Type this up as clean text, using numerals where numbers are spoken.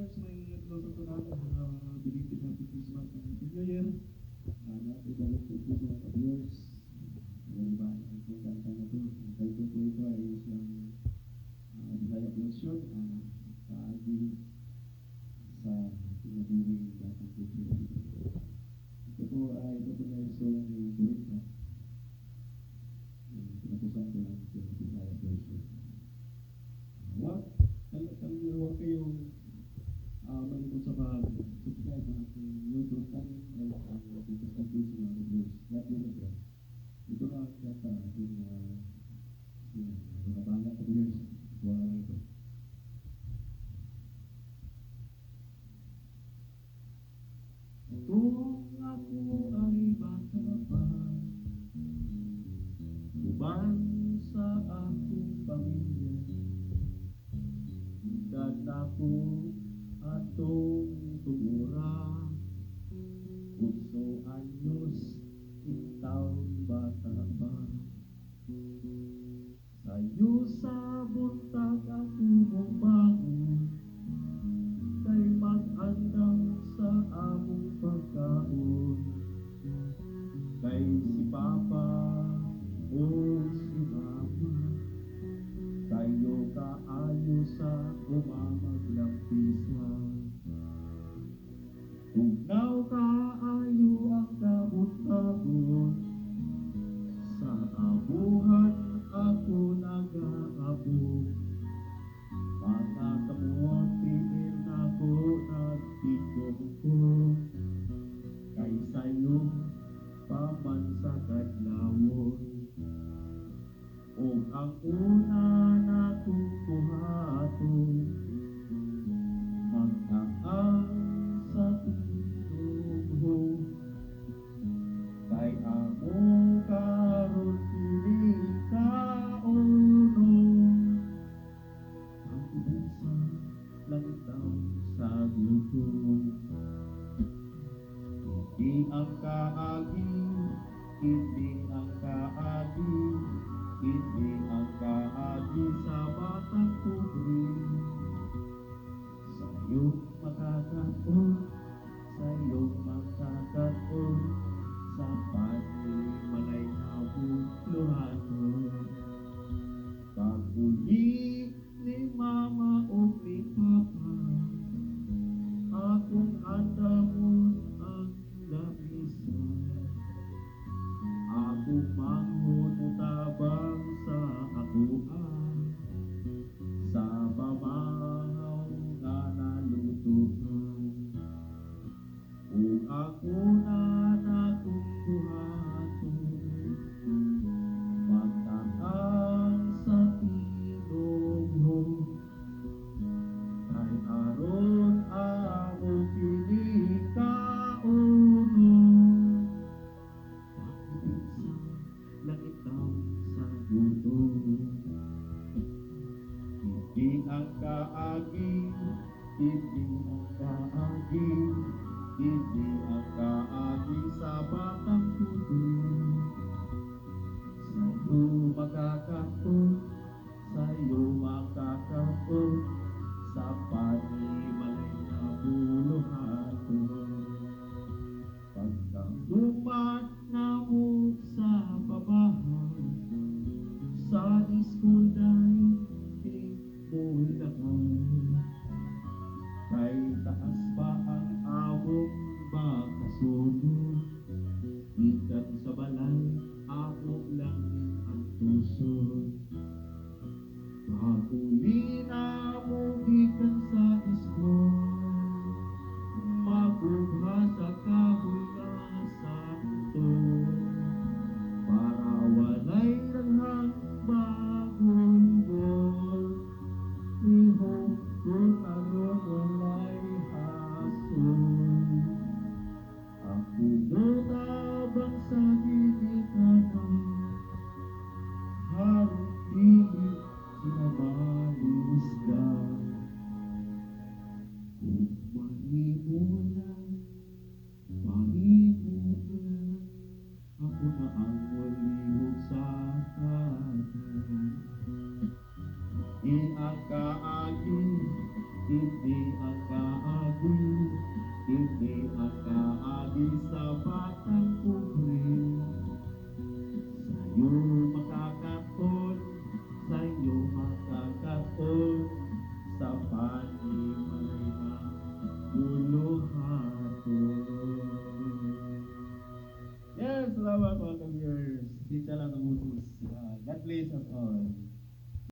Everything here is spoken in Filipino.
sa mga nagluto ko natin, belated happy Christmas and happy New Year. Natin po po sa mga viewers. Diba, itong kanta na to. Ang title po ito ay isang Bisaya version, kaagi sa pinabiring batang kultura. Ito po na yung song ni Burita. Pinapusan ko lang sa Bisaya version. Huwag kayong malimot sa pag-subscribe ng ating YouTube channel and ang Facebook page ng mga videos. God bless you. Ito na ang kanta ating mga bala sa viewers. Wala lang ito. Kung ako ay bata pa, uban sa akong pamilya, ako atong tumura, puso anyos, ikaw bata pa. Sayo sa buntag ako mubangon, kay mag-andam sa among pagkaon, kay si Papa o si Mama, kayo kaayo sa umamaglapisa. Tugnaw kaayo ang kabut-abot, sa abuhan ako nag-aabot. Mga kamot tingin ako nagtigong-kong, kay sayo paman sa kadlawon. O ang una natong buhaton, mag-aang sa tinugho, kay amo karon kini kauno. Ang ibig sa langit daw sa gutom, hindi ang kaagi, hindi ang kaagi, hindi ang kaagi sa batang pobre. Sa'yo makakapon, sa'yo makakapon, sa panimalay na bukluhanon. Pag-uli ni Mama o ni Papa, akong andamon ang lamisa. Ako manghon utabang sa akuan, sa pamahaw nga nalutuan. O ako na nakukuhaton, magtaang sa tinugho, kay aron amo kini kauno. Langit daw sa gutom, hindi ang kaagi, hindi ang kaagi, hindi ang kaagi sa batang pobre. Sa'yo makakapon, sa'yo makakapon, sa panimalay na buluhaton. Pagkaguman na mo sa babahan, sa school dayon di mo'y lakan, kay taas pa ang among makasunod, ikan sa balay among langin ang tusod. Pag-uli na mo gikan sa school, magugha sa kahoy na sakto, para walay langhang bagol-gol. Ihong kung aron walay hasol, ako mutabang sa ginikanan, harong dili sinamalis Hindi ang kaagi, hindi ang kaagi sa batang pobre. Sa'yo makakaton, sa'yo makakaton, sa panimay na buluhaton. Yes, salamat mga ka-viewers. Di siya lang nabusos. God bless us all.